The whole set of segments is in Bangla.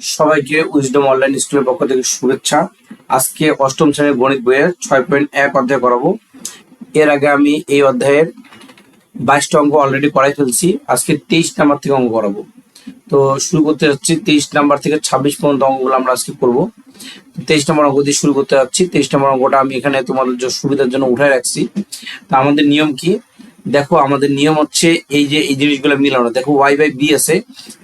সবাইকে উইজডম অনলাইন স্কুলের পক্ষ থেকে শুভেচ্ছা। আজকে অষ্টম শ্রেণীর গণিত বইয়ের 6.1 অধ্যায় করাবো। এর আগে আমি এই অধ্যায়ের 22টা অঙ্ক অলরেডি করাই ফেলছি। আজকে 23 নাম্বার থেকে অঙ্ক করাবো। তো শুরু করতে যাচ্ছি 23 নাম্বার থেকে 26 পর্যন্ত অঙ্কগুলো আমরা আজকে করবো। 23 নম্বর অঙ্ক দিয়ে শুরু করতে যাচ্ছি। 23 নম্বর অঙ্কটা আমি এখানে তোমাদের সুবিধার জন্য উঠায় রাখছি। তা আমাদের নিয়ম কি? দেখো, আমাদের নিয়ম হচ্ছে এই যে এই জিনিসগুলো মিলানো। দেখো, ওয়াই বাই বি আছে,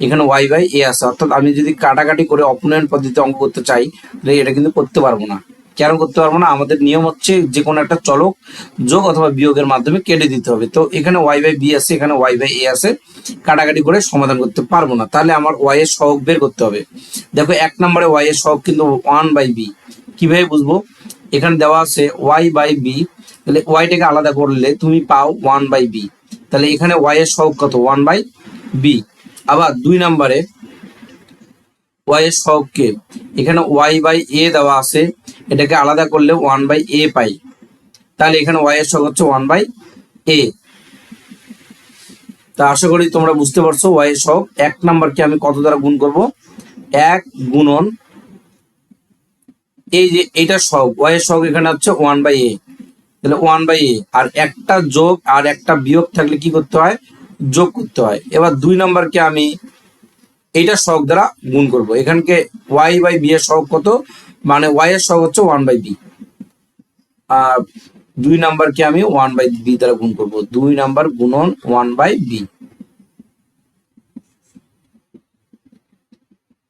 এখানে ওয়াই বাই এ আছে। অর্থাৎ আমি যদি কাটাকাটি করে অপনয়ন পদ্ধতিতে অঙ্ক করতে চাই তাহলে এটা কিন্তু করতে পারবো না। কেন করতে পারবো না? আমাদের নিয়ম হচ্ছে যে কোনো একটা চলক যোগ অথবা বিয়োগের মাধ্যমে কেটে দিতে হবে। তো এখানে ওয়াই বাই বি আছে, এখানে ওয়াই বাই এ আছে, কাটাকাটি করে সমাধান করতে পারবো না। তাহলে আমার ওয়াই এর সহগ বের করতে হবে। দেখো, 1 নম্বরে ওয়াই এর সহগ কিন্তু 1 বাই বি। কিভাবে বুঝবো? এখানে দেওয়া আছে ওয়াই বাই বি, তাহলে ওয়াইটাকে আলাদা করলে তুমি পাও 1 বাই বি। তাহলে এখানে ওয়াই এর সহগ কত? 1 বাই বি। আবার 2 নম্বরে ওয়াই এর সহগ কে? এখানে ওয়াই বাই এ দেওয়া আছে, এটাকে আলাদা করলে 1 বাই এ পাই। তাহলে এখানে ওয়াই এর সহগ হচ্ছে 1 বাই এ। তা আশা করি তোমরা বুঝতে পারছো ওয়াই এর সহগ। 1 নাম্বারকে আমি কত দ্বারা গুণ করব? 1 গুণন এই যে এইটার সহগ, ওয়াই এর সহগ এখানে হচ্ছে 1 বাই এ। তাহলে 1 বাই এ, আর একটা যোগ আর একটা বিয়োগ থাকলে কি করতে হয়? যোগ করতে হয়। এবার 2 নাম্বারকে আমি এইটার সহগ দ্বারা গুণ করব। এখানকে ওয়াই বাই বি এর সহগ কত? মানে ওয়াই এর সহগ হচ্ছে 1 বাই বি, আর 2 নাম্বারকে আমি 1 বাই বি দ্বারা গুণ করব। 2 নাম্বার গুণন 1 বাই বি।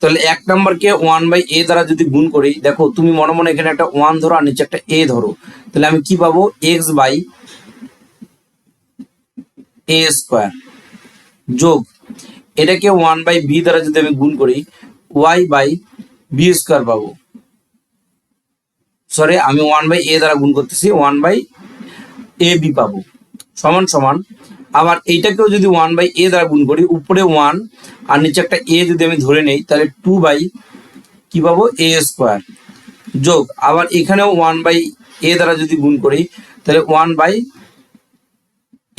তাহলে 1 নাম্বারকে 1 বাই এ দ্বারা যদি গুণ করি, দেখো তুমি মনে মনে এখানে একটা 1 ধরো আর নিচে একটা এ ধরো, তাহলে আমি কি পাবো? এক্স বাই এ স্কোয়ার যোগ এটাকে 1 বাই বি দ্বারা যদি আমি গুণ করি, ওয়াই বাই বি স্কোয়ার পাবো। সরি, আমি 1 বাই এ দ্বারা গুণ করতেছি, 1 বাই এ বি পাবো, সমান সমান। আবার এইটাকেও যদি 1 বাই এ দ্বারা গুণ করি, উপরে 1 আর নিচে একটা এ যদি আমি ধরে নেই, তাহলে 2 বাই কি পাবো? এ স্কোয়ার যোগ আবার এখানেও 1 বাই এ দ্বারা যদি গুণ করি, তাহলে 1 বাই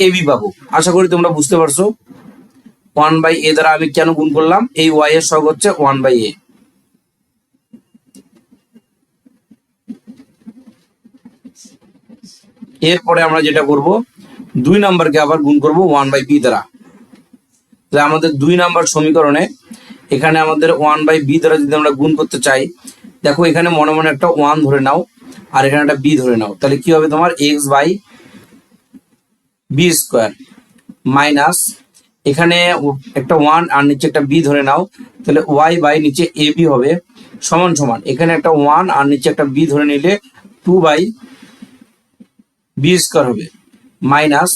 এ বি পাবো। আশা করি তোমরা বুঝতে পারছো 1 বাই এ দ্বারা আমি কেন গুণ করলাম। এই ওয়াই এর সহগ হচ্ছে 1 বাই এ। এরপরে আমরা যেটা করব, 2 নাম্বারকে আবার গুণ করব 1 বাই বি দ্বারা। তাহলে আমাদের 2 নাম্বার সমীকরণে এখানে আমাদের 1 বাই বি দ্বারা যদি আমরা গুণ করতে চাই, দেখো এখানে মনে মনে একটা 1 ধরে নাও আর এখানে একটা বি ধরে নাও, তাহলে কি হবে? তোমার x by B square minus এখানে একটা 1 আর নিচে একটা বি ধরে নাও, তাহলে ওয়াই বাই নিচে এ বি হবে, সমান সমান এখানে একটা 1 আর নিচে একটা বি ধরে নিলে 2 বাই বি স্কোয়ার হবে, মাইনাস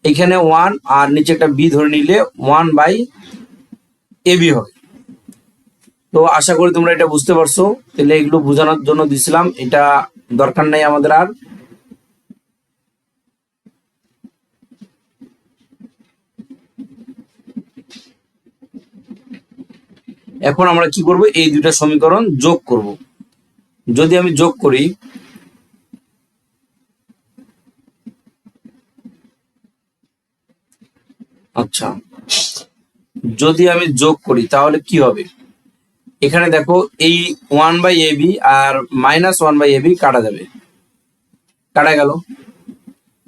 এখানে 1 আর নিচে একটা বি ধরে নিলে 1 বাই এ বি হবে। তো আশা করি তোমরা এটা বুঝতে পারছো। তাহলে এগুলো বোঝানোর জন্য দিছিলাম, এটা দরকার নাই আমাদের আর। এখন আমরা কি করব? এই দুইটা সমীকরণ যোগ করব। যদি আমি যোগ করি, আচ্ছা, যদি আমি যোগ করি তাহলে কি হবে? এখানে দেখো এই 1 বাই এ বি আর মাইনাস 1 বাই এ বি কাটা যাবে, কাটা গেল।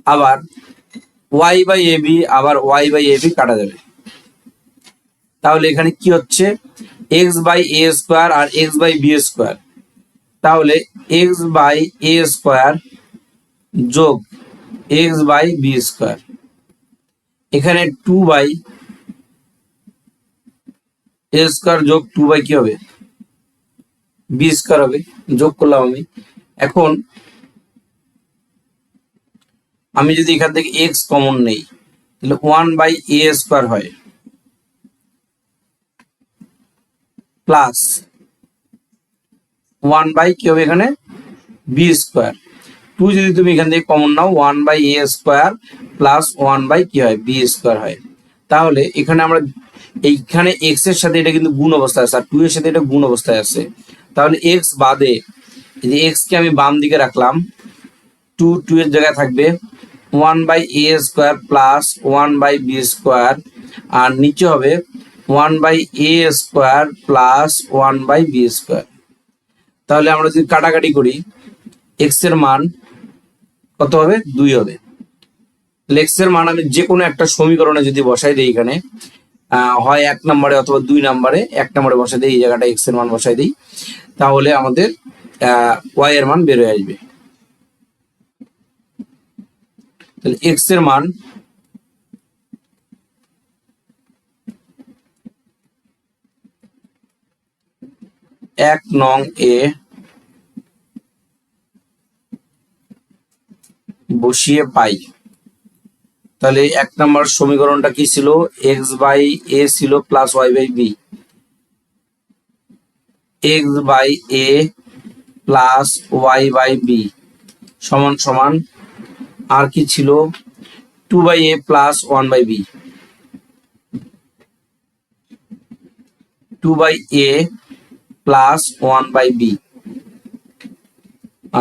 আবার ওয়াই বাই এ বি আবার ওয়াই বাই এ বি কাটা যাবে। তাহলে এখানে কি হচ্ছে? এক্স বাই এ স্কোয়ার আর এক্স বাই বি স্কোয়ার। তাহলে এক্স বাই এ স্কোয়ার যোগ এক্স বাই বি স্কোয়ার, এখানে 2 বাই এ স্কোয়ার যোগ 2 বাই কি হবে? বি স্কোয়ার হবে। যোগ করলাম আমি। এখন আমি যদি এখান থেকে এক্স কমন নেই, তাহলে 1 বাই এ স্কোয়ার হয়, প্লাস 1 বাই কি হবে? এখানে বি স্কোয়ার। 2 যদি তুমি এখান থেকে কমন নাও, 1 by A square plus 1 by কি হয়? বি স্কোয়ার হয়। তাহলে এখানে আমরা এইখানে এক্স এর সাথে এটা কিন্তু গুণ অবস্থায় আছে, আর 2 এর সাথে এটা গুণ অবস্থায় আছে। তাহলে এক্স বাদে এই এক্স কে আমি বাম দিকে রাখলাম, 2 এর জায়গায় থাকবে 1 by A square plus 1 by B square, আর নিচে হবে 1/a² প্লাস 1/b²। তাহলে আমরা যদি কাটাকাটি করি x এর মান কত হবে? 2 হবে। x এর মান আমি যে কোনো একটা সমীকরণে যদি বসাই দিই, এখানে হয় 1 নম্বরে অথবা 2 নম্বরে, 1 নম্বরে বসাই দিই, এই জায়গাটা x এর মান বসাই দিই, তাহলে আমাদের y এর মান বের হয়ে আসবে। তাহলে x এর মান এক নং এ বসিয়ে পাই। তাহলে 1 নম্বর সমীকরণটা কি ছিল? x/a ছিল plus y/b, x/a plus y/b সমান সমান আর কি ছিল? 2/a plus 1/b, 2/a plus 1/b।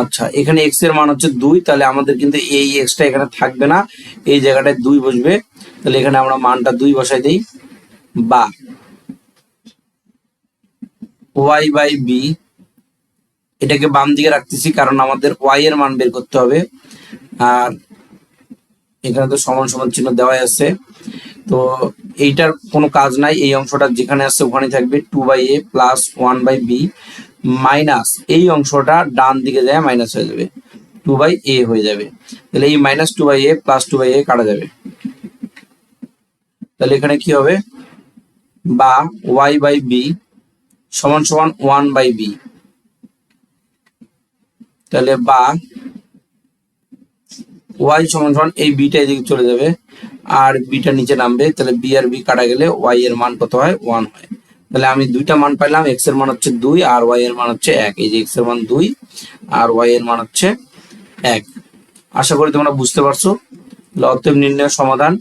আচ্ছা, এখানে x এর মান হচ্ছে 2, তাহলে আমাদের কিন্তু এই xটা এখানে থাকবে না, এই জায়গাটায় 2 বসবে। তাহলে এখানে আমরা মানটা 2 বসাই দিই, বা y/b, এটাকে বাম দিকে রাখতেছি কারণ আমাদের y এর মান বের করতে হবে। আর এখানে তো সমান সমান চিহ্ন দেওয়াই আছে, তো এইটার কোনো কাজ নাই, এই অংশটা যেখানে আছে ওখানে থাকবে। 2/a প্লাস 1/b মাইনাস এই অংশটা ডান দিকে যায় মাইনাস হয়ে যাবে, 2/a হয়ে যাবে। তাহলে এই মাইনাস 2/a প্লাস 2/a কাটা যাবে। তাহলে এখানে কি হবে? বা y/b সমান সমান 1/b। তাহলে বা y সমান সমান এই বিটা এদিকে চলে যাবে আর বিটা নিচে নামবে। তাহলে বি আর বি কাটা গেলে y এর মান কত হয়? 1 হয়। তাহলে আমি দুইটা মান পাইলাম, x এর মান হচ্ছে 2 আর y এর মান হচ্ছে 1। এই যে x এর মান 2 আর y এর মান হচ্ছে 1। আশা করি তোমরা বুঝতে পারছো। অতএব নির্ণয়ের সমাধান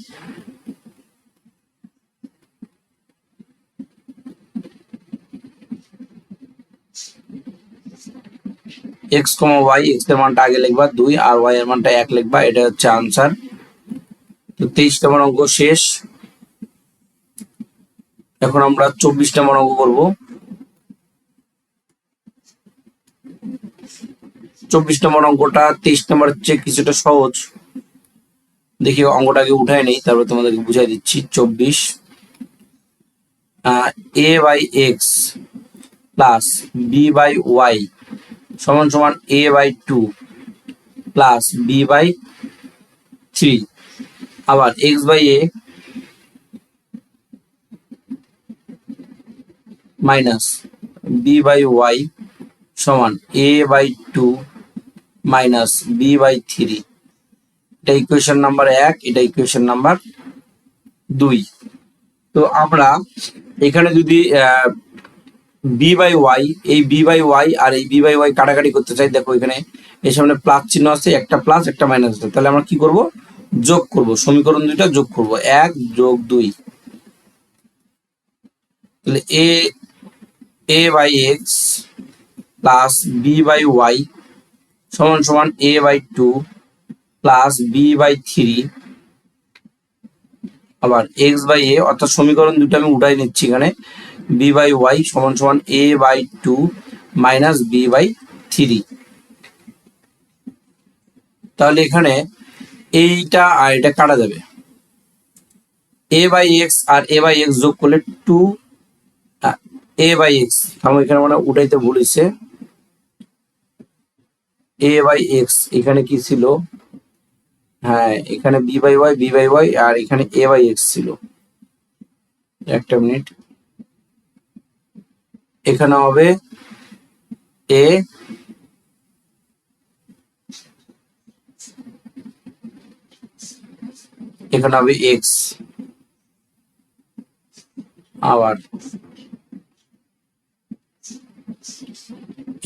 x, y, x এর মানটা আগে লিখবা 2 আর y এর মানটা 1 লিখবা, এটা হচ্ছে আনসার। তো 23 নম্বর অঙ্ক শেষ। এখন আমরা 24 নম্বর অঙ্ক করব। 24 নম্বর অঙ্কটা 23 নম্বরের চেয়ে কিছুটা সহজ। দেখি অঙ্কটাকে উঠাই নেই, তারপর তোমাদেরকে বুঝাই দিচ্ছি। 24 a/x প্লাস b/y সমান সমান a/2 প্লাস b/3। আবার x/a মাইনাস b/y সমান a/2 মাইনাস b/3। এটা ইকুয়েশন নাম্বার 1, এটা ইকুয়েশন নাম্বার 2। তো আমরা এখানে যদি b/y, এই b/y আর এই b/y কাটাকাটি করতে চাই, দেখো এখানে এর সামনে প্লাস চিহ্ন আছে, একটা প্লাস একটা মাইনাস আছে। তাহলে আমরা কি করব? যোগ করব, সমীকরণ দুইটা যোগ করব, 1 যোগ 2। তাহলে a/x প্লাস b/y সমান সমান a/2 প্লাস b/3। আবার x/a অর্থাৎ সমীকরণ দুটো আমি উঠাই নিচ্ছি, এখানে b/y সমান সমান a/2 মাইনাস b/3। তাহলে এখানে এইটা আর এটা কাটা যাবে, a/x আর a/x যোগ করলে 2 a/x, আমি এখানে মানে উঠাইতে ভুলেছে, a/x এখানে কি ছিল? হ্যাঁ, এখানে b/y আর এখানে a/x ছিল। একটা মিনিট, এখানে হবে a, এখানে হবে x, আবার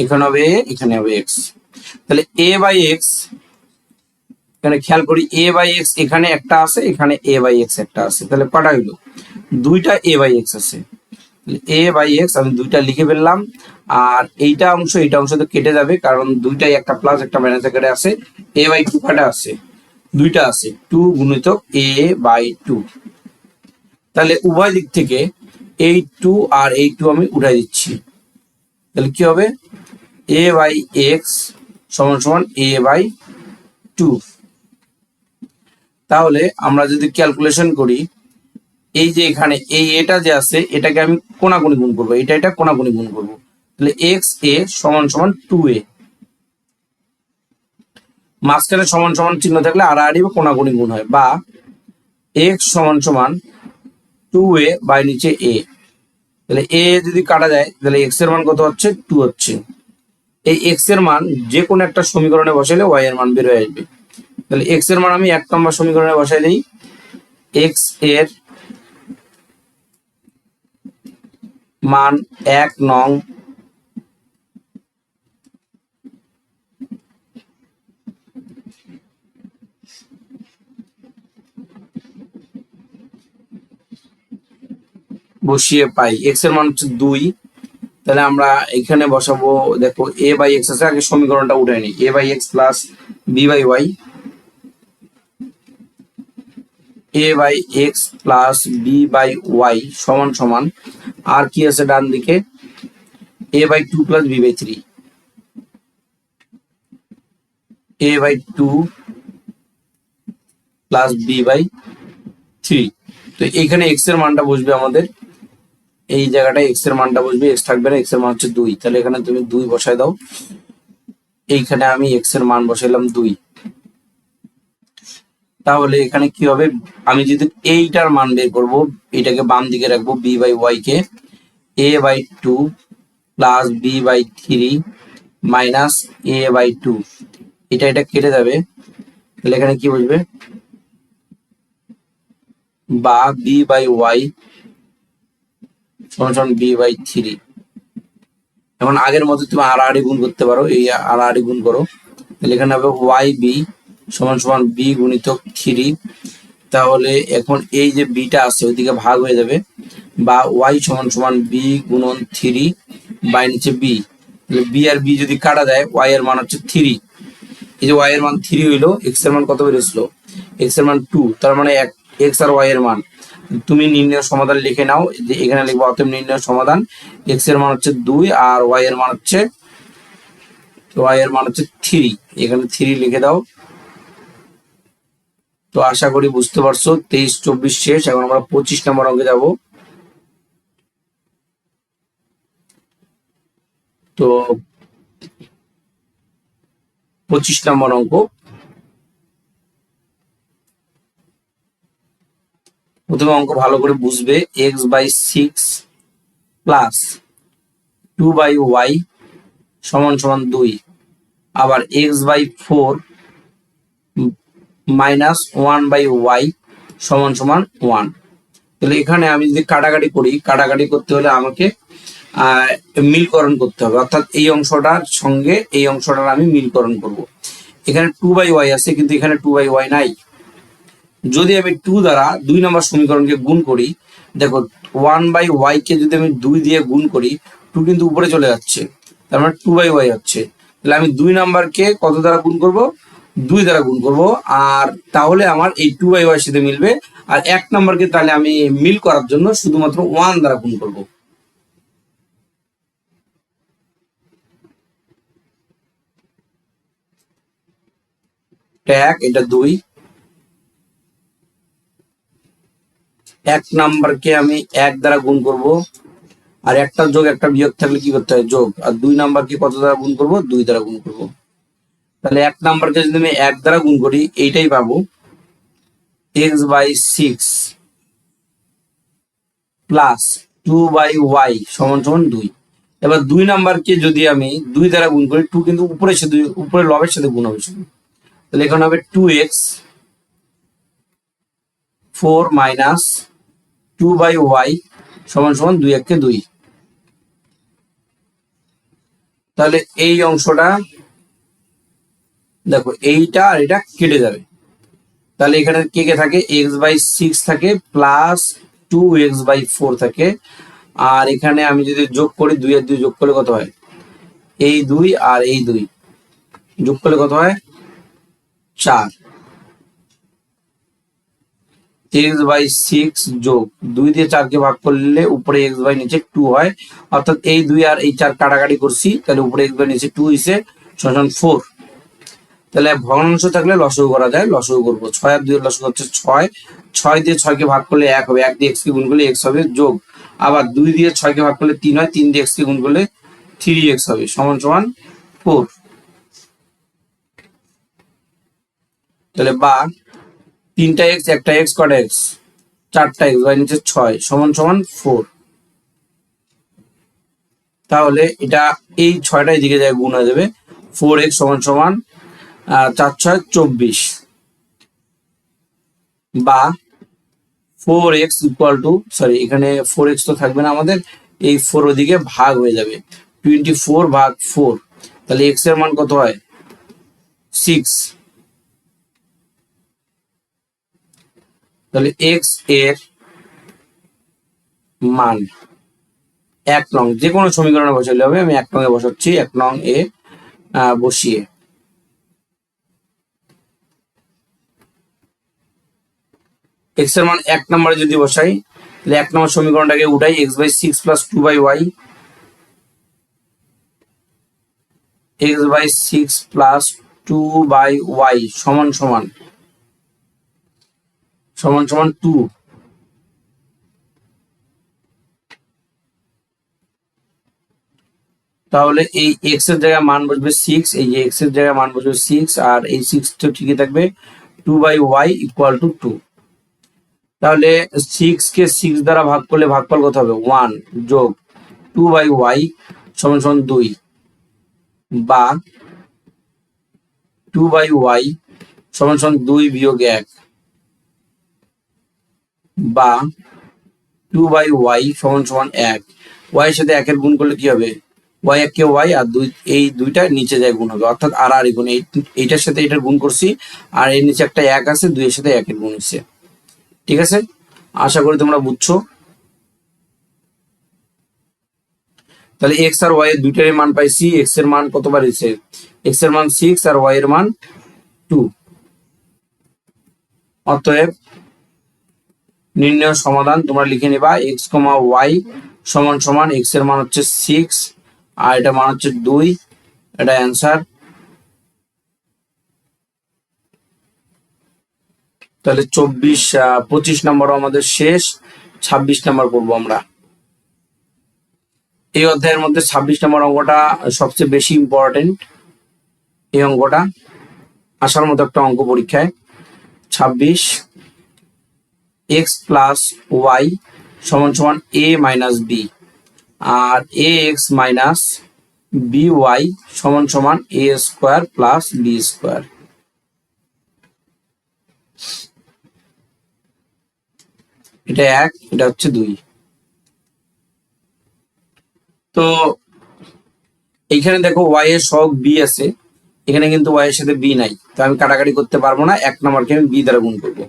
এখানে হবে a, এখানে হবে x। তাহলে a/x, এখানে খেয়াল করি a/x এখানে একটা আছে, এখানে a/x একটা আছে। তাহলে কটা হইলো? দুইটা a/x আছে। a/x আমি দুইটা লিখে ফেললাম। আর এইটা অংশ তো কেটে যাবে, কারণ দুইটাই একটা প্লাস একটা মাইনাস আকারে আছে। a/2 কটা আছে? দুইটা আছে, 2 গুণিতক a/2। তাহলে উভয় দিক থেকে এই 2 আর এই 2 আমি উঠাই দিচ্ছি, তাহলে কি হবে a বাই এক্স সমান সমান a বাই 2। তাহলে আমরা যদি ক্যালকুলেশন করি, এই যে এখানে এই এটা যে আছে এটাকে আমি কোনাকুনি গুণ করবো, এটা কোনাকুনি গুণ করবো, তাহলে এক্স এ সমান সমান 2a, মাঝখানে সমান সমান চিহ্ন থাকলে আড়াআড়ি বা কোনাকুনি গুণ হয়, বা এক্স সমান সমান 2a বাই নিচে a, তাহলে a যদি কাটা যায় তাহলে এক্স এর মান কত হচ্ছে 2 হচ্ছে। এই এক্স এর মান যে কোনো একটা সমীকরণে বসাইলে ওয়াই এর মান বের হয়ে আসবে, তাহলে এক্স এর মান আমি 1 নম্বর সমীকরণে বসাই দিই, এক্স এর মান 1 নং বসিয়ে পাই, এক্স এর মান হচ্ছে 2, তাহলে আমরা এখানে বসাবো, দেখো a বাই এক্স আছে, আগে সমীকরণটা উঠে নিই, a by x plus b by y, a by x plus b by y সমান সমান আর কি আছে ডান দিকে a by 2 plus b by 3, a by 2 plus b by 3। তো এইখানে x এর মানটা বসবে আমাদের, এই জায়গাটায় x এর মানটা বসবে, x থাকবে না, x এর মান হচ্ছে 2, তাহলে এখানে তুমি 2 বসায় দাও, এইখানে আমি x এর মান বসাইলাম 2। তাহলে এখানে কি হবে, আমি যদি এইটার মান বের করবো, এটাকে বাম দিকে রাখবো, b বাই ওয়াই কে a by 2 plus b by 3 minus a by 2, এটা কেটে যাবে, তাহলে এখানে কি বসবে, বা b বাই ওয়াই সমান সমান b বাই 3। এখন আগের মতো তুমি আড়াআড়ি গুণ করতে পারো, এই আড়াআড়ি গুণ করো, তাহলে এখানে হবে ওয়াই বি সমান সমান বি গুণিতক 3, তাহলে এখন এই যে বিটা আছে ওইদিকে ভাগ হয়ে যাবে, বা ওয়াই সমান সমান বি গুণন 3 বাই নিচে বি, তাহলে বি আর বি যদি কাটা যায় ওয়াই এর মান হচ্ছে 3, এই যে ওয়াই এর মান 3 হইলো, এক্স এর মান কত বেরোছিল, এক্স এর মান 2, তার মানে এক্স আর ওয়াই এর মান তুমি নির্ণয় সমাধান লিখে নাও, যে এখানে লিখবো অতএব নির্ণয় সমাধান, এক্স এর মান হচ্ছে 2 আর ওয়াই এর মান হচ্ছে 3, এখানে 3 লিখে দাও। তো আশা করি বুঝতে পারছো, 23-24 শেষ, এখন আমরা 25 নম্বর অঙ্কে যাব। তো 25 নম্বর অঙ্ক, প্রথমে অঙ্ক ভালো করে বুঝবে, x by 6 plus 2 by y সমান সমান 2, আবার x by 4 minus 1 by y সমান সমান 1। তাহলে এখানে আমি যদি কাটাকাটি করি, কাটাকাটি করতে হলে আমাকে মিলকরণ করতে হবে, অর্থাৎ এই অংশটার সঙ্গে এই অংশটার আমি মিলকরণ করব। এখানে 2 বাই ওয়াই আছে, কিন্তু এখানে 2 বাই ওয়াই নাই। যদি আমি 2 দ্বারা 2 নম্বর সমীকরণকে গুণ করি, দেখো 1 বাই ওয়াই কে যদি আমি 2 দিয়ে গুণ করি, 2 কিন্তু উপরে চলে যাচ্ছে, তার মানে 2 বাই ওয়াই হচ্ছে, তাহলে আমি 2 নাম্বারকে কত দ্বারা গুণ করব, 2 দ্বারা গুণ করব, আর তাহলে আমার এই 2 বাই ওয়াই সাথে মিলবে। আর 1 নাম্বারকে তাহলে আমি মিল করার জন্য শুধুমাত্র 1 দ্বারা গুণ করব। এটা 2, 1 নাম্বারকে আমি 1 দ্বারা গুণ করব, আর একটা যোগ একটা বিয়োগ থাকলে কি করতে হয়, যোগ, আর 2 নাম্বারকে কত দ্বারা গুণ করব, 2 দ্বারা গুণ করব। তাহলে 1 নাম্বারকে যদি আমি 1 দ্বারা গুণ করি, এইটাই পাবো, x by 6 plus 2 by y সমান সমান 2। এবার 2 নাম্বারকে যদি আমি 2 দ্বারা গুণ করি, 2 কিন্তু উপরের সাথে, উপরে লবের সাথে গুণ হবে শুধু, তাহলে এখানে হবে 2x 4 মাইনাস 2 বাই ওয়াই সমান সমান 2 1 2। তাহলে এই অংশটা দেখো, এইটা আর এটা কেটে যাবে, তাহলে এখানে কে কে থাকে, এক্স বাই 6 থাকে প্লাস 2x বাই 4 থাকে, আর এখানে আমি যদি যোগ করি, 2 আর 2 যোগ করলে কত হয়, এই 2 আর এই 2 যোগ করলে কত হয়, 4। এক্স বাই 6 যোগ 2 দিয়ে 4 কে ভাগ করলে উপরে এক্স বাই নিচে 2 হয়, অর্থাৎ এই 2 আর এই 4 কাটাকাটি করছি, তাহলে উপরে এক্স বাই নিচে 2 হইছে সমান 4। তাহলে ভগ্নাংশ থাকলে লসাগু করা যায়, লসাগু করবো। 6 আর 2 এর লসাগু হচ্ছে 6, 6 দিয়ে 6 কে ভাগ করলে 1 হবে, 1 দিয়ে x কে গুণ করলে x হবে, যোগ আবার 2 দিয়ে 6 কে ভাগ করলে 3 হয়, 3 দিয়ে x কে গুণ করলে 3x হবে সমান সমান 4। তাহলে বা 3টা x, 1টা x, কটা x, 4টা x বাই নিচে 6 সমান সমান 4। তাহলে এটা এই 6টা এদিকে যায় গুণ হয়ে যাবে, 4x সমান সমান 4 6 24, বা 4x ইকুয়াল টু, সরি এখানে 4x তো থাকবে না আমাদের, এই 4 ওদিকে ভাগ হয়ে যাবে, 24 ভাগ 4, তাহলে x এর মান কত হয় 6। তাহলে x এর মান 1 নং, যে কোনো সমীকরণে বসাইলে হবে, আমি 1 নং এ বসাচ্ছি, 1 নং এ বসিয়ে x এর মান 1 নম্বরে যদি বসাই, তাহলে 1 নম্বর সমীকরণটাকে উঠাই, x by 6 plus 2 by y, x by 6 plus 2 by y সমান সমান 2। তাহলে এই x এর জায়গায় মান বসবে 6, এই যে x এর জায়গায় মান বসবে 6, আর এই 6 তো ঠিকই থাকবে, 2 বাই y ইকুয়াল টু 2। তাহলে 6 কে 6 দ্বারা ভাগ করলে ভাগফল কত হবে 1, যোগ 2 বাই y সমান সমান 2, বা 2 বাই y সমান সমান 2 বিয়োগ 1, বা 2 বাই y সমান সমান 1। y এর সাথে 1 এর গুণ করলে কি হবে, y 1 কে y আর 2, এই দুইটা নিচে যায় গুণ হবে, অর্থাৎ আর আর গুণ, এইটার সাথে এটার গুণ করছি, আর এর নিচে একটা 1 আছে, 2 এর সাথে 1 এর গুণ হচ্ছে। ঠিক আছে, আশা করি তোমরা বুঝছো। তাহলে x আর y এর দুইটারই মান পাইছি, x এর মান কতবার হয়েছে, x এর মান 6 আর y এর মান 2। অতএব নির্ণয় সমাধান তোমরা লিখে নিবা, x, y সমান সমান x এর মান হচ্ছে 6 আর এটা মান হচ্ছে 2, এটা অ্যান্সার। তাহলে 25 নম্বর আমাদের শেষ, 26 নম্বর করবো আমরা। এই অধ্যায়ের মধ্যে 26 নম্বর অঙ্কটা সবচেয়ে বেশি ইম্পর্টেন্ট। এই অঙ্কটা আসার মতো একটা অঙ্ক পরীক্ষায়। 26, x প্লাস ওয়াই সমান সমান a মাইনাস বি, আর ax মাইনাস by সমান সমান a square plus b square. এটা 1, এটা হচ্ছে 2। তো এইখানে দেখো y এর সহগ b আছে, এখানে কিন্তু y এর সাথে b নাই, তো আমি কাটাকাটি করতে পারবো না, 1 নম্বরকে আমি b দ্বারা গুণ করব,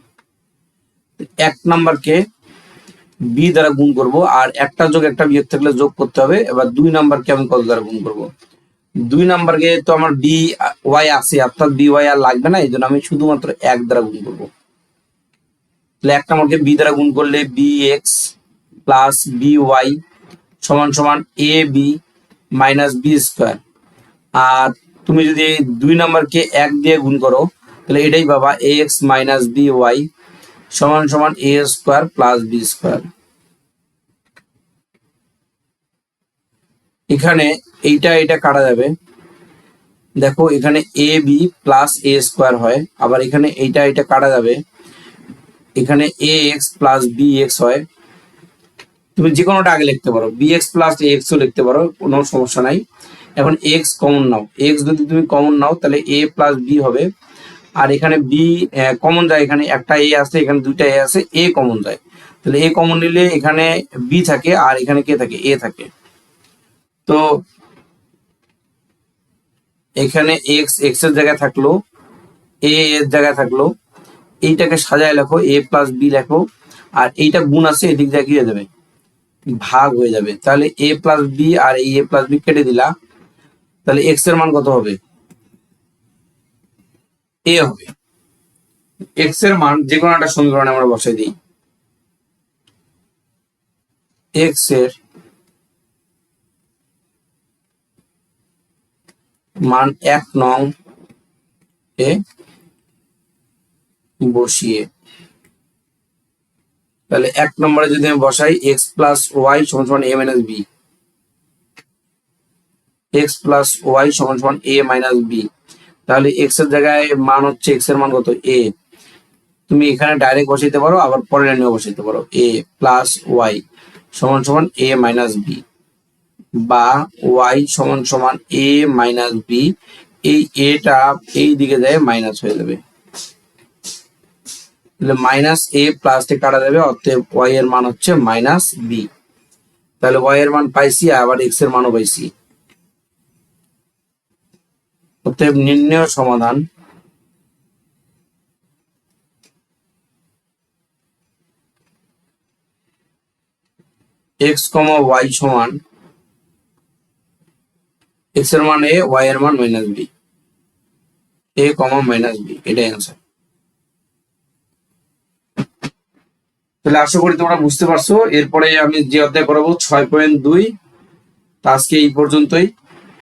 1 নম্বরকে b দ্বারা গুণ করব, আর একটা যোগ একটা বিয়োগ থাকলে যোগ করতে হবে। এবার 2 নম্বরকে আমি কত দ্বারা গুণ করব, 2 নম্বরকে তো আমার বি ওয়াই আছে, অর্থাৎ বি ওয়াই আর লাগবে না, এই জন্য আমি শুধুমাত্র 1 দ্বারা গুণ করব। তাহলে 1 নম্বরকে বি দ্বারা গুণ করলে B x plus B y সমান সমান A B minus B square, আর তুমি যদি 2 নম্বরকে 1 দিয়ে গুণ করো, তাহলে এটাই পাবা এ এক্স মাইনাস বি ওয়াই সমান সমান এ স্কোয়ার প্লাস বি স্কোয়ার। এখানে এইটা এটা কাটা যাবে, দেখো এখানে A B plus A square হয়, আবার এখানে এইটা এটা কাটা যাবে, এখানে এ এক্স প্লাস বি এক্স হয়। তুমি যে কোনোটা আগে লিখতে পারো, বি এক্স প্লাস এ এক্সও লিখতে পারো, কোনো সমস্যা নাই। এখন এক্স কমন নাও, এক্স যদি তুমি কমন নাও তাহলে এ প্লাস বি হবে, আর এখানে বি কমন যায়, এখানে একটা এ আছে, এখানে দুইটা এ আছে, এ কমন যায়, তাহলে এ কমন নিলে এখানে বি থাকে আর এখানে কে থাকে, এ থাকে। তো এখানে এক্স এক্স এর জায়গায় থাকলো, এ এর জায়গায় থাকলো, এইটাকে সাজায় লেখো, এ প্লাস বি লেখো, আর এইটা গুণ আছে, এদিক দিয়ে কি হয়ে যাবে, ভাগ হয়ে যাবে। তাহলে এ প্লাস বি আর এই এ প্লাস বি কেটে দিলা, তাহলে এক্স এর মান কত হবে, এ হবে। এক্স এর মান যে কোনো একটা সমীকরণে আমরা বসাই দিই। এক্স এর মান 1 নং এ বসিয়ে, তাহলে 1 নম্বরে যদি আমি বসাই এক্স প্লাস ওয়াই সমান সমান a minus b, x plus y সমান সমান এ মাইনাস বি, তাহলে এক্স এর জায়গায় মান হচ্ছে, এক্স এর মান কত এ, তুমি এখানে ডাইরেক্ট বসাইতে পারো, আবার পরের লাইনেও বসাইতে পারো, এ প্লাস ওয়াই সমান সমান এ মাইনাস বি, বা ওয়াই সমান সমান এ মাইনাস বি, এই এটা এই দিকে যায় মাইনাস হয়ে যাবে, তাহলে মাইনাস এ প্লাস তে কাটা যাবে, অতএব ওয়াই এর মান হচ্ছে মাইনাস বি। তাহলে ওয়াই এর মান পাইছি, আবার এক্স এর মানও পাইছি। অতএব নির্ণয় সমাধান এক্স কমা ওয়াই সমান এক্স এর মান এ, ওয়াই এর মান মাইনাস বি, এ কমা মাইনাস বি, এটাই অ্যান্সার। তাহলে আশা করি তোমরা বুঝতে পারছো। এরপরে আমি যে অধ্যায় করাবো 6.2, আজকে এই পর্যন্তই।